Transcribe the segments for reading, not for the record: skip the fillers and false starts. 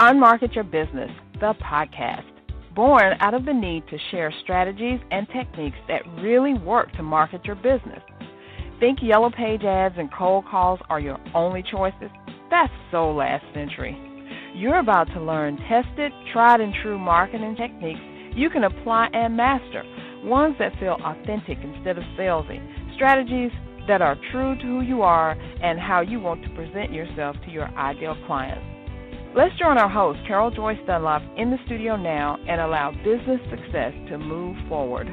Unmarket Your Business, the podcast, born out of the need to share strategies and techniques that really work to market your business. Think yellow page ads and cold calls are your only choices? That's so last century. You're about to learn tested, tried and true marketing techniques you can apply and master, ones that feel authentic instead of salesy, strategies that are true to who you are and how you want to present yourself to your ideal clients. Let's join our host, Carol Joyce Dunlop, in the studio now and allow business success to move forward.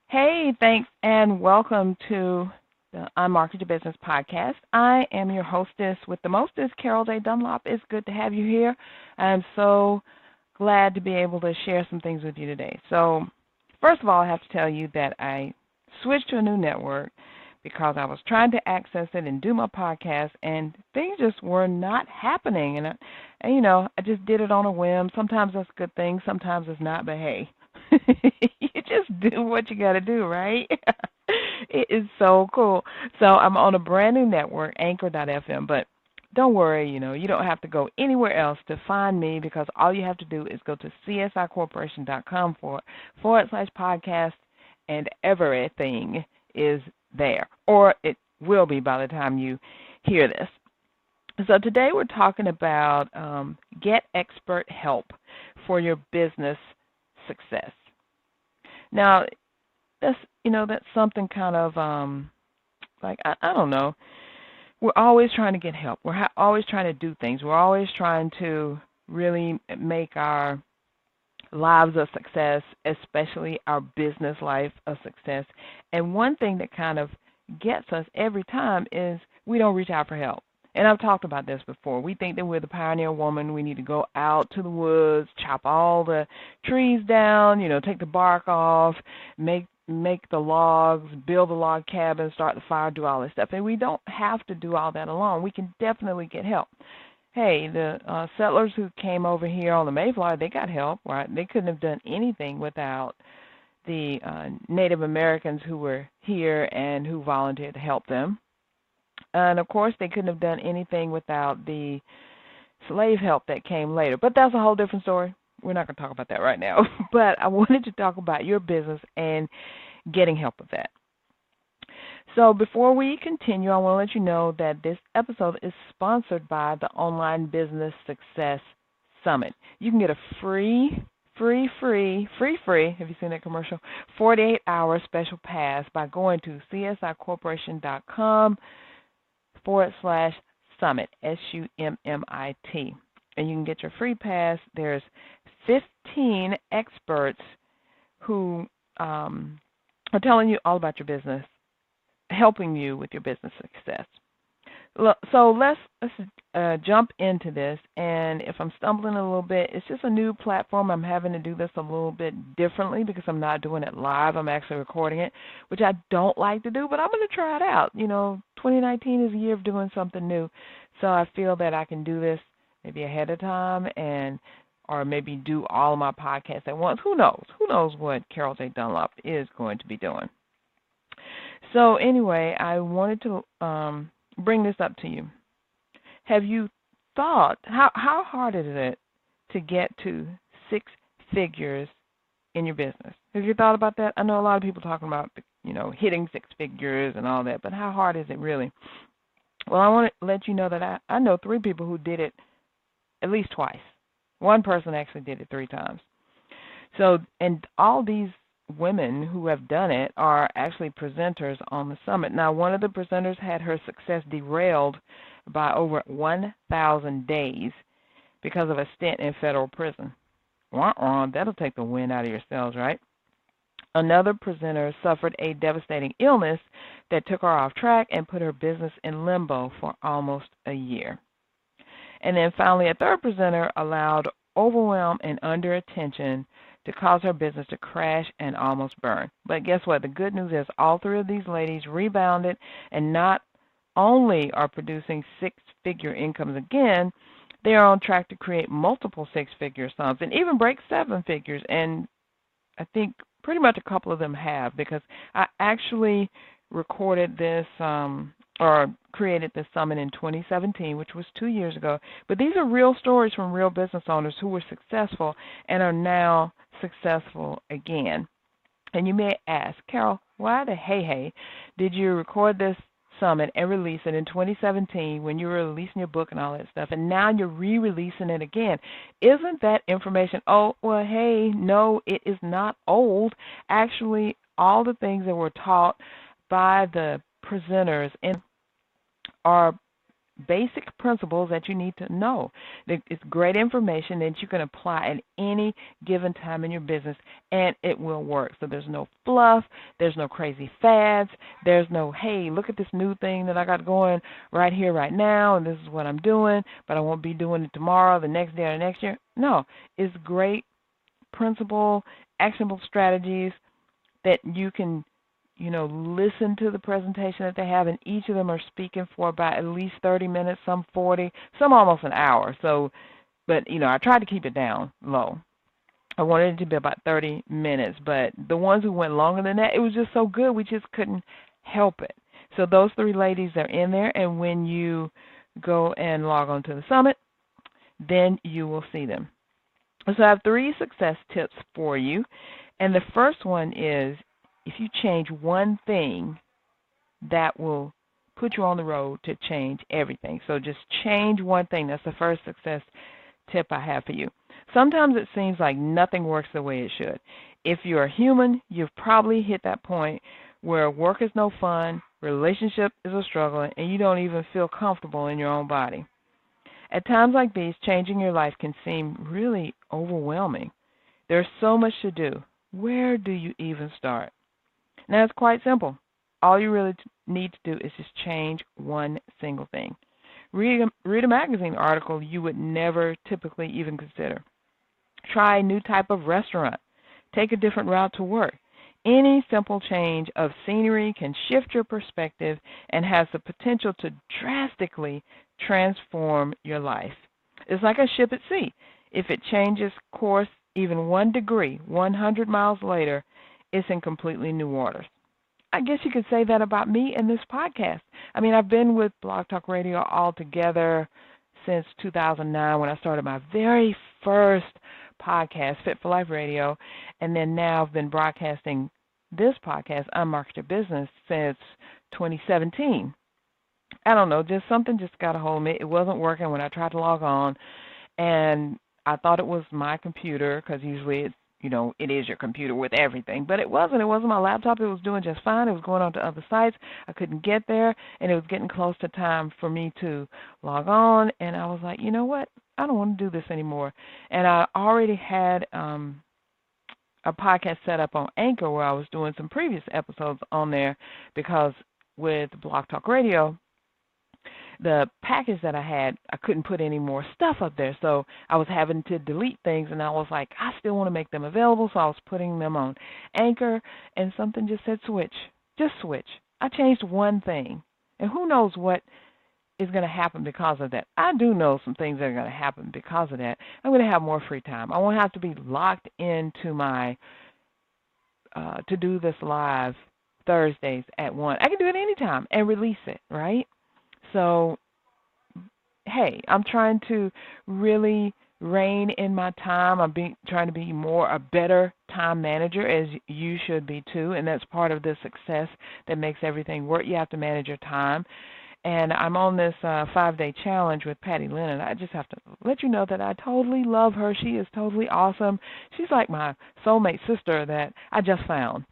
Hey, thanks, and welcome to the Unmarket Your Business podcast. I am your hostess with the mostest, Carol J. Dunlop. It's good to have you here. I'm so glad to be able to share some things with you today. So, first of all, I have to tell you that I switched to a new network because I was trying to access it and do my podcast, and things just were not happening. And I just did it on a whim. Sometimes that's a good thing, sometimes it's not, but hey, you just do what you got to do, right? It is so cool. So I'm on a brand new network, Anchor.fm, but don't worry, you don't have to go anywhere else to find me because all you have to do is go to csicorporation.com /podcast, and everything is there, or it will be by the time you hear this. So today we're talking about get expert help for your business success. Now, that's something kind of I don't know. We're always trying to get help. We're always trying to do things. We're always trying to really make our lives a success, especially our business life a success. And one thing that kind of gets us every time is we don't reach out for help. And I've talked about this before. We think that we're the pioneer woman. We need to go out to the woods, chop all the trees down, take the bark off, make the logs, build the log cabin, start the fire, do all this stuff. And we don't have to do all that alone. We can definitely get help. Hey, the settlers who came over here on the Mayflower, they got help, right? They couldn't have done anything without the Native Americans who were here and who volunteered to help them. And, of course, they couldn't have done anything without the slave help that came later. But that's a whole different story. We're not going to talk about that right now. But I wanted to talk about your business and getting help with that. So before we continue, I want to let you know that this episode is sponsored by the Online Business Success Summit. You can get a free, have you seen that commercial? 48-hour special pass by going to csicorporation.com /summit, SUMMIT. And you can get your free pass. There's 15 experts who are telling you all about your business, helping you with your business success. So let's jump into this, and if I'm stumbling a little bit, it's just a new platform. I'm having to do this a little bit differently because I'm not doing it live. I'm actually recording it, which I don't like to do, but I'm going to try it out. 2019 is a year of doing something new, so I feel that I can do this maybe ahead of time or maybe do all of my podcasts at once. Who knows? Who knows what Carol J. Dunlop is going to be doing? So anyway, I wanted to bring this up to you. Have you thought, how hard is it to get to 6 figures in your business? Have you thought about that? I know a lot of people talking about, hitting 6 figures and all that, but how hard is it really? Well, I want to let you know that I know 3 people who did it at least twice. One person actually did it 3 times. So, and all these women who have done it are actually presenters on the summit. Now, one of the presenters had her success derailed by over 1,000 days because of a stint in federal prison. That'll take the wind out of your sails, right? Another presenter suffered a devastating illness that took her off track and put her business in limbo for almost a year. And then finally, a third presenter allowed overwhelm and under-attention to cause her business to crash and almost burn. But guess what? The good news is all 3 of these ladies rebounded and not only are producing 6-figure incomes again, they are on track to create multiple 6-figure sums and even break 7 figures. And I think pretty much a couple of them have, because I actually recorded this or created this summit in 2017, which was 2 years ago. But these are real stories from real business owners who were successful and are now successful again. And you may ask, Carol, why the hey did you record this summit and release it in 2017 when you were releasing your book and all that stuff, and now you're re-releasing it again? Isn't that information, oh, well, hey, no, it is not old. Actually, all the things that were taught by the presenters are basic principles that you need to know. It's great information that you can apply at any given time in your business, and it will work. So there's no fluff, there's no crazy fads, there's no, hey, look at this new thing that I got going right here, right now, and this is what I'm doing, but I won't be doing it tomorrow, the next day, or the next year. No, it's great principle, actionable strategies that you can listen to the presentation that they have, and each of them are speaking for about at least 30 minutes, some 40, some almost an hour. So, but, I tried to keep it down low. I wanted it to be about 30 minutes, but the ones who went longer than that, it was just so good, we just couldn't help it. So those three ladies are in there, and when you go and log on to the summit, then you will see them. So I have 3 success tips for you, and the first one is, if you change one thing, that will put you on the road to change everything. So just change one thing. That's the first success tip I have for you. Sometimes it seems like nothing works the way it should. If you're a human, you've probably hit that point where work is no fun, relationship is a struggle, and you don't even feel comfortable in your own body. At times like these, changing your life can seem really overwhelming. There's so much to do. Where do you even start? Now, it's quite simple. All you really need to do is just change one single thing. Read a magazine article you would never typically even consider. Try a new type of restaurant. Take a different route to work. Any simple change of scenery can shift your perspective and has the potential to drastically transform your life. It's like a ship at sea. If it changes course even 1 degree, 100 miles later, it's in completely new waters. I guess you could say that about me and this podcast. I mean, I've been with Blog Talk Radio altogether since 2009 when I started my very first podcast, Fit for Life Radio, and then now I've been broadcasting this podcast, Unmarket Your Business, since 2017. I don't know, something just got a hold of me. It wasn't working when I tried to log on, and I thought it was my computer, because usually it's, it is your computer with everything. But it wasn't. It wasn't my laptop. It was doing just fine. It was going on to other sites. I couldn't get there, and it was getting close to time for me to log on. And I was like, you know what? I don't want to do this anymore. And I already had a podcast set up on Anchor where I was doing some previous episodes on there, because with Blog Talk Radio, the package that I had, I couldn't put any more stuff up there, so I was having to delete things, and I was like, I still want to make them available, so I was putting them on Anchor, and something just said switch. Just switch. I changed one thing, and who knows what is going to happen because of that. I do know some things that are going to happen because of that. I'm going to have more free time. I won't have to be locked into my to do this live Thursdays at 1. I can do it anytime and release it, right? So, hey, I'm trying to really rein in my time. I'm trying to be a better time manager, as you should be too, and that's part of the success that makes everything work. You have to manage your time. And I'm on this 5-day challenge with Patty Lennon. I just have to let you know that I totally love her. She is totally awesome. She's like my soulmate sister that I just found.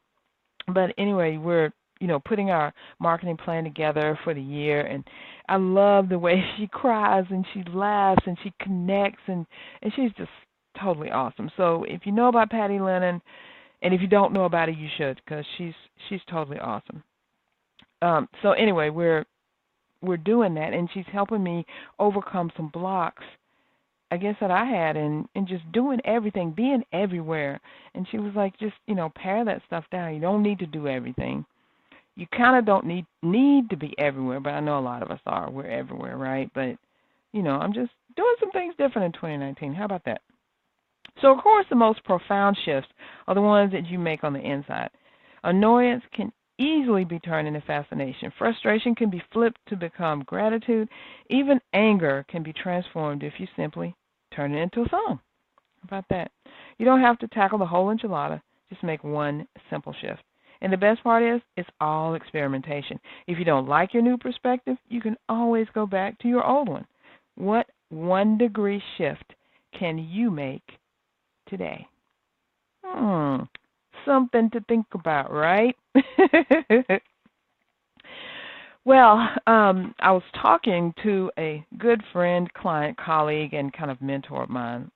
But anyway, we're putting our marketing plan together for the year, and I love the way she cries and she laughs and she connects, and she's just totally awesome. So if you know about Patty Lennon, and if you don't know about her, you should, because she's totally awesome. So anyway, we're doing that, and she's helping me overcome some blocks, I guess, that I had in just doing everything, being everywhere. And she was like, just, pare that stuff down. You don't need to do everything. You kind of don't need to be everywhere, but I know a lot of us are. We're everywhere, right? But, I'm just doing some things different in 2019. How about that? So, of course, the most profound shifts are the ones that you make on the inside. Annoyance can easily be turned into fascination. Frustration can be flipped to become gratitude. Even anger can be transformed if you simply turn it into a song. How about that? You don't have to tackle the whole enchilada. Just make one simple shift. And the best part is, it's all experimentation. If you don't like your new perspective, you can always go back to your old one. What 1 degree shift can you make today? Something to think about, right? Well, I was talking to a good friend, client, colleague, and kind of mentor of mine,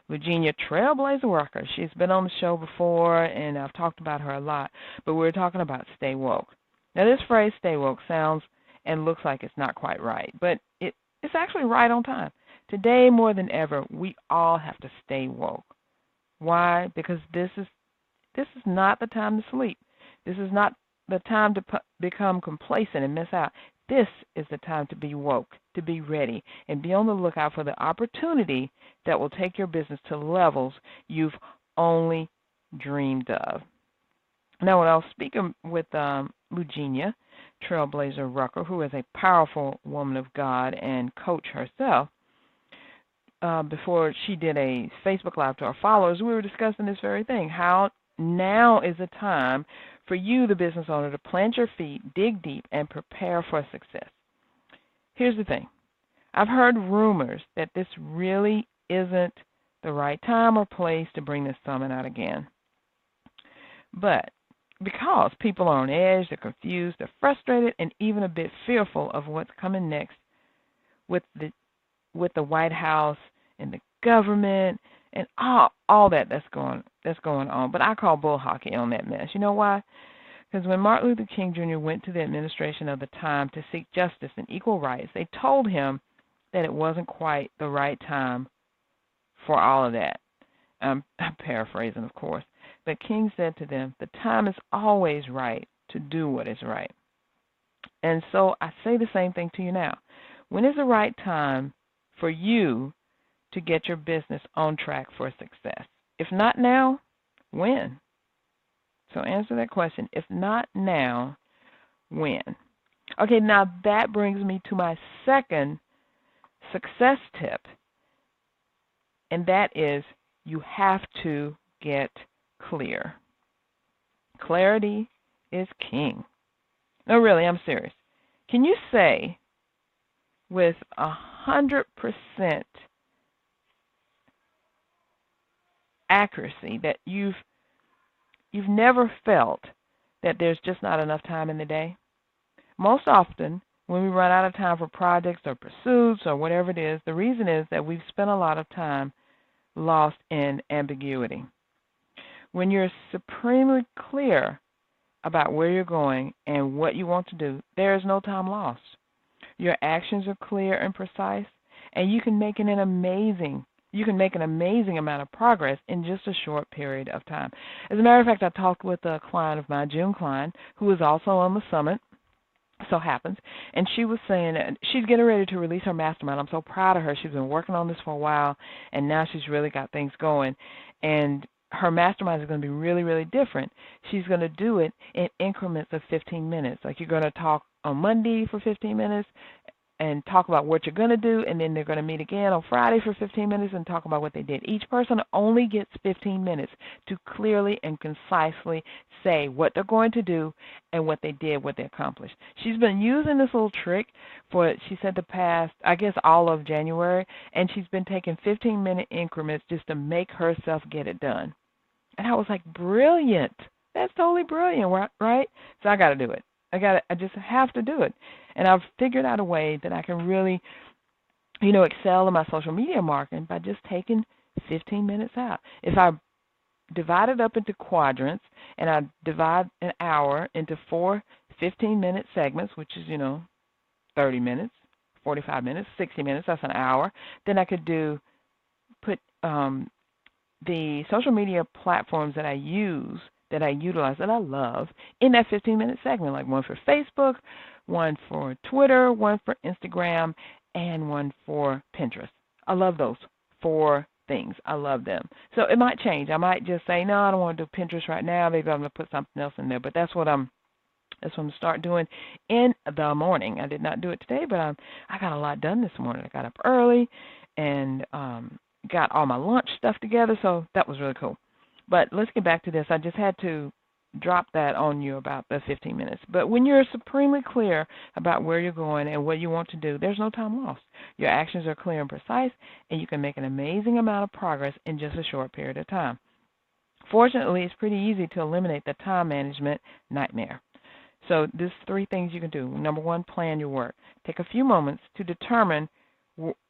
Virginia Trailblazer Worker. She's been on the show before, and I've talked about her a lot, but we're talking about stay woke. Now, this phrase, stay woke, sounds and looks like it's not quite right, but it's actually right on time. Today, more than ever, we all have to stay woke. Why? Because this is not the time to sleep. This is not the time to become complacent and miss out. This is the time to be woke, to be ready, and be on the lookout for the opportunity that will take your business to levels you've only dreamed of. Now, when I was speaking with Eugenia Trailblazer Rucker, who is a powerful woman of God and coach herself, before she did a Facebook Live to our followers, we were discussing this very thing, how now is the time for you, the business owner, to plant your feet, dig deep, and prepare for success. Here's the thing. I've heard rumors that this really isn't the right time or place to bring this summit out again. But because people are on edge, they're confused, they're frustrated, and even a bit fearful of what's coming next with the White House and the government and all that's going on. But I call bull hockey on that mess. You know why? Because when Martin Luther King Jr. went to the administration of the time to seek justice and equal rights, they told him that it wasn't quite the right time for all of that. I'm paraphrasing, of course. But King said to them, the time is always right to do what is right. And so I say the same thing to you now. When is the right time for you to get your business on track for success? If not now, when? So answer that question. If not now, when? Okay, now that brings me to my second success tip, and that is you have to get clear. Clarity is king. No, really, I'm serious. Can you say with 100% accuracy that you've never felt that there's just not enough time in the day? Most often, when we run out of time for projects or pursuits or whatever it is, the reason is that we've spent a lot of time lost in ambiguity. When you're supremely clear about where you're going and what you want to do, there is no time lost. Your actions are clear and precise, and you can make an amazing amount of progress in just a short period of time. As a matter of fact, I talked with a client of mine, June Klein, who is also on the summit, so happens, and she was saying that she's getting ready to release her mastermind. I'm so proud of her. She's been working on this for a while, and now she's really got things going. And her mastermind is going to be really, really different. She's going to do it in increments of 15 minutes. Like, you're going to talk on Monday for 15 minutes and talk about what you're going to do, and then they're going to meet again on Friday for 15 minutes and talk about what they did. Each person only gets 15 minutes to clearly and concisely say what they're going to do and what they did, what they accomplished. She's been using this little trick for, she said, the past, I guess, all of January, and she's been taking 15-minute increments just to make herself get it done. And I was like, brilliant. That's totally brilliant, right? So I got to do it. I just have to do it. And I've figured out a way that I can really, excel in my social media marketing by just taking 15 minutes out. If I divide it up into quadrants and I divide an hour into 4 15-minute segments, which is, 30 minutes, 45 minutes, 60 minutes, that's an hour, then I could put the social media platforms that I utilize, that I love, in that 15-minute segment, like one for Facebook, one for Twitter, one for Instagram, and one for Pinterest. I love those 4 things. I love them. So it might change. I might just say, no, I don't want to do Pinterest right now. Maybe I'm going to put something else in there. But that's what I'm That's what I'm going to start doing in the morning. I did not do it today, but I got a lot done this morning. I got up early and got all my lunch stuff together, so that was really cool. But let's get back to this. I just had to drop that on you about the 15 minutes. But when you're supremely clear about where you're going and what you want to do, there's no time lost. Your actions are clear and precise, and you can make an amazing amount of progress in just a short period of time. Fortunately, it's pretty easy to eliminate the time management nightmare. So there's three things you can do. Number one, plan your work. Take a few moments to determine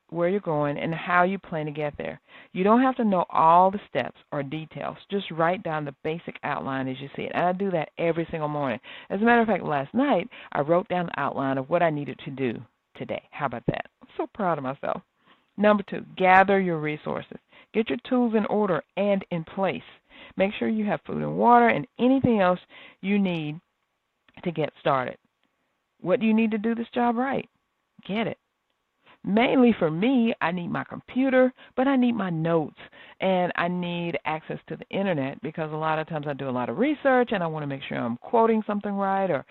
where you're going and how you plan to get there. You don't have to know all the steps or details. Just write down the basic outline as you see it. And I do that every single morning. As a matter of fact, last night I wrote down the outline of what I needed to do today. How about that? I'm so proud of myself. Number two, gather your resources. Get your tools in order and in place. Make sure you have food and water and anything else you need to get started. What do you need to do this job right? Get it. Mainly for me, I need my computer, but I need my notes, and I need access to the internet because a lot of times I do a lot of research and I want to make sure I'm quoting something right or,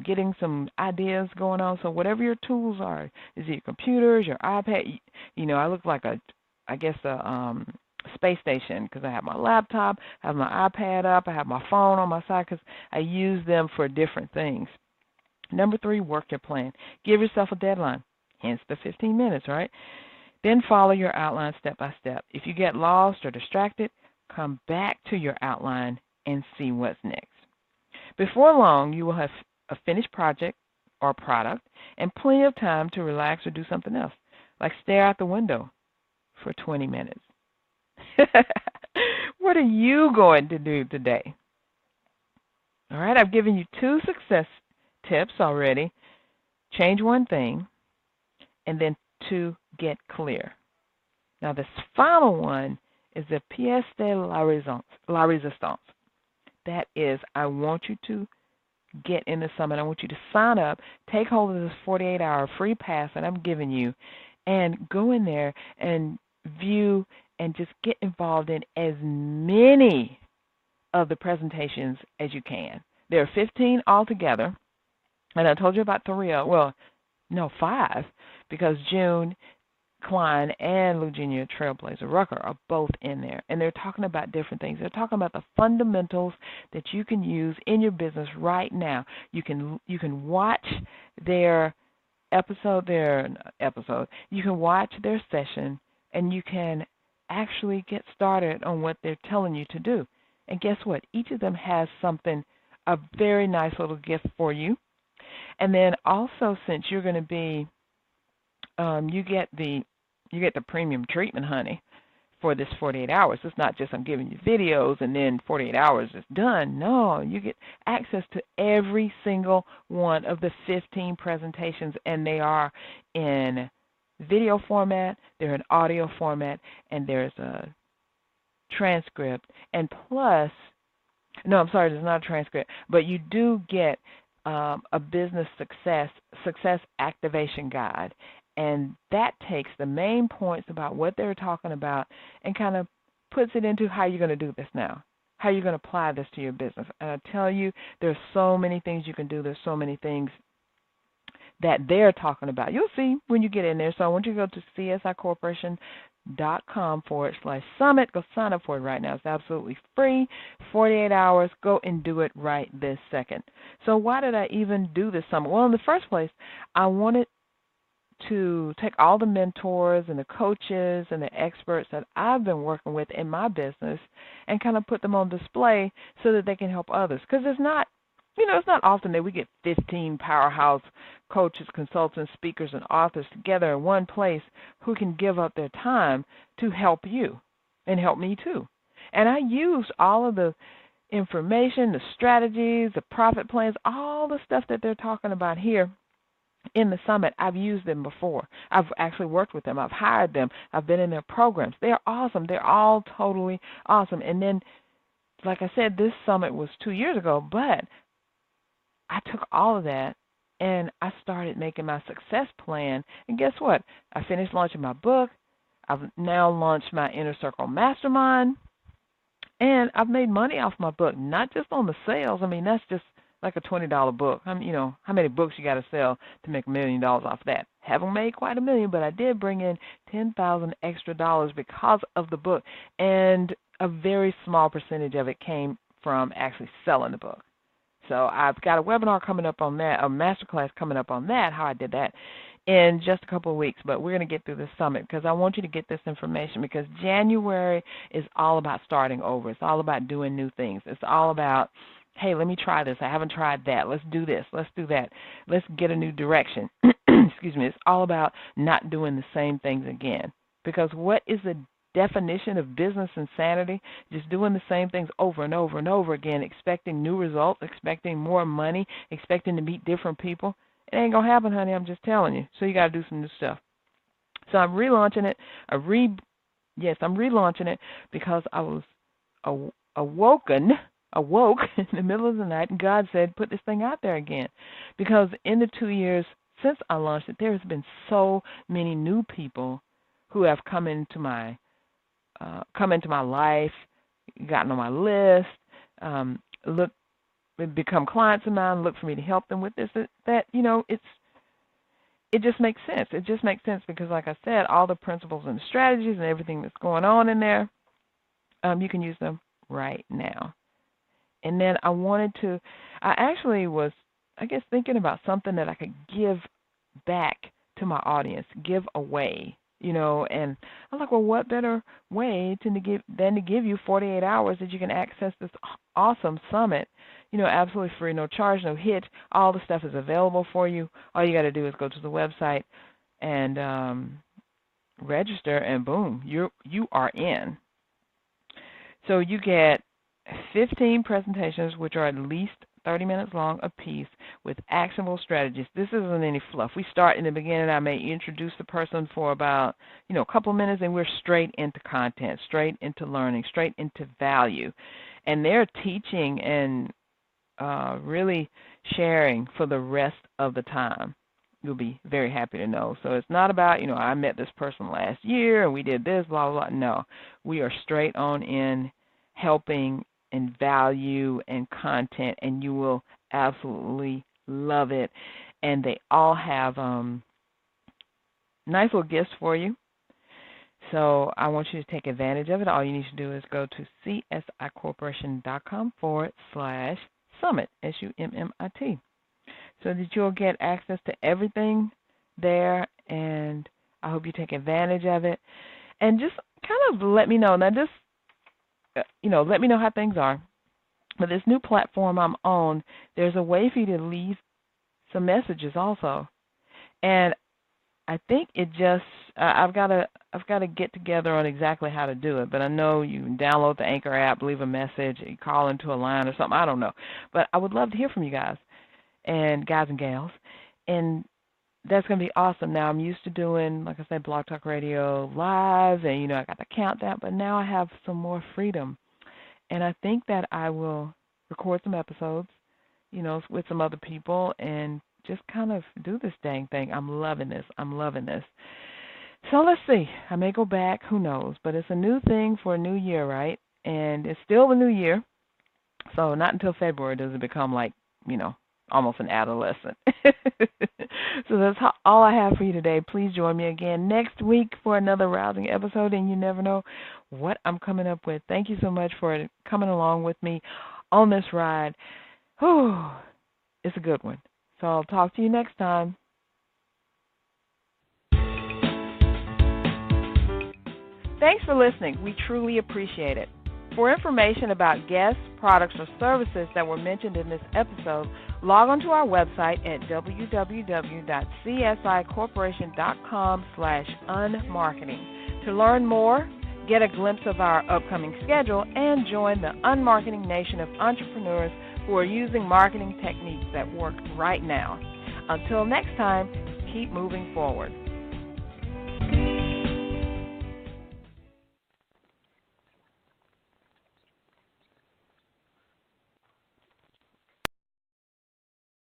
getting some ideas going on. So whatever your tools are, is it your computers, your iPad? I look like a space station because I have my laptop, I have my iPad up, I have my phone on my side because I use them for different things. Number three, work your plan. Give yourself a deadline. Hence the 15 minutes, right? Then follow your outline step by step. If you get lost or distracted, come back to your outline and see what's next. Before long, you will have a finished project or product and plenty of time to relax or do something else, like stare out the window for 20 minutes. What are you going to do today? All right, I've given you 2 success tips already. Change one thing, and then 2, get clear. Now, this final one is the pièce de la résistance. That is, I want you to get in the summit. I want you to sign up, take hold of this 48-hour free pass that I'm giving you, and go in there and view and just get involved in as many of the presentations as you can. There are 15 altogether, and I told you about 5, because June Klein and Eugenia Trailblazer Rucker are both in there, and they're talking about different things. They're talking about the fundamentals that you can use in your business right now. You can watch their episode. You can watch their session, and you can actually get started on what they're telling you to do. And guess what? Each of them has a very nice little gift for you. And then also, since you're going to be, you get the premium treatment, honey, for this 48 hours. It's not just I'm giving you videos and then 48 hours is done. No, you get access to every single one of the 15 presentations, and they are in video format, they're in audio format, and there's a transcript. And plus, no, I'm sorry, there's not a transcript, but you do get a business success activation guide. And that takes the main points about what they're talking about and kind of puts it into how you're going to do this now, how you're going to apply this to your business. And I tell you, there's so many things you can do. There's so many things that they're talking about. You'll see when you get in there. So I want you to go to csicorporation.com/summit. Go sign up for it right now. It's absolutely free, 48 hours. Go and do it right this second. So why did I even do this summit? Well, in the first place, I wanted to take all the mentors and the coaches and the experts that I've been working with in my business and kind of put them on display so that they can help others. Because it's not often that we get 15 powerhouse coaches, consultants, speakers, and authors together in one place who can give up their time to help you and help me too. And I used all of the information, the strategies, the profit plans, all the stuff that they're talking about here in the summit. I've used them before. I've actually worked with them. I've hired them. I've been in their programs. They're awesome. They're all totally awesome. And then, like I said, this summit was 2 years ago, but I took all of that and I started making my success plan. And guess what? I finished launching my book. I've now launched my Inner Circle Mastermind. And I've made money off my book, not just on the sales. I mean, that's just like a $20 book. How many books you got to sell to make $1 million off that? Haven't made quite $1 million, but I did bring in $10,000 extra dollars because of the book, and a very small percentage of it came from actually selling the book. So I've got a webinar coming up on that, a masterclass coming up on that, how I did that, in just a couple of weeks. But we're going to get through this summit because I want you to get this information, because January is all about starting over. It's all about doing new things. It's all about, hey, let me try this. I haven't tried that. Let's do this. Let's do that. Let's get a new direction. Excuse me. It's all about not doing the same things again. Because what is the definition of business insanity? Just doing the same things over and over and over again, expecting new results, expecting more money, expecting to meet different people. It ain't going to happen, honey. I'm just telling you. So you got to do some new stuff. So I'm relaunching it. I'm relaunching it because I was awoke in the middle of the night, and God said, put this thing out there again. Because in the 2 years since I launched it, there has been so many new people who have come into my life, gotten on my list, become clients of mine, look for me to help them with this, that, it just makes sense. It just makes sense because, like I said, all the principles and strategies and everything that's going on in there, you can use them right now. And then I actually was, thinking about something that I could give back to my audience, give away. And I'm like, well, what better way than to give you 48 hours that you can access this awesome summit, absolutely free, no charge, no hitch. All the stuff is available for you. All you got to do is go to the website and register, and boom, you are in. So you get 15 presentations, which are at least 30 minutes long apiece, with actionable strategies. This isn't any fluff. We start in the beginning. I may introduce the person for about, a couple of minutes, and we're straight into content, straight into learning, straight into value. And they're teaching and really sharing for the rest of the time. You'll be very happy to know. So it's not about, I met this person last year and we did this, blah, blah, blah. No, we are straight on in helping and value and content, and you will absolutely love it. And they all have nice little gifts for you. So I want you to take advantage of it. All you need to do is go to csicorporation.com/summit, SUMMIT, so that you'll get access to everything there, and I hope you take advantage of it. And just kind of let me know. Now, just let me know how things are. But this new platform I'm on, there's a way for you to leave some messages also. And I think it just I've got to get together on exactly how to do it. But I know you can download the Anchor app, leave a message, you call into a line or something. I don't know. But I would love to hear from you guys and gals. And that's going to be awesome. Now, I'm used to doing, like I said, Blog Talk Radio live, and, I got the countdown, but now I have some more freedom. And I think that I will record some episodes, with some other people and just kind of do this dang thing. I'm loving this. So let's see. I may go back. Who knows? But it's a new thing for a new year, right? And it's still a new year. So not until February does it become like, almost an adolescent. So that's all I have for you today. Please join me again next week for another rousing episode, and you never know what I'm coming up with. Thank you so much for coming along with me on this ride. Whew, it's a good one. So I'll talk to you next time. Thanks for listening. We truly appreciate it. For information about guests, products, or services that were mentioned in this episode, log on to our website at www.csicorporation.com/unmarketing. To learn more, get a glimpse of our upcoming schedule, and join the unmarketing nation of entrepreneurs who are using marketing techniques that work right now. Until next time, keep moving forward.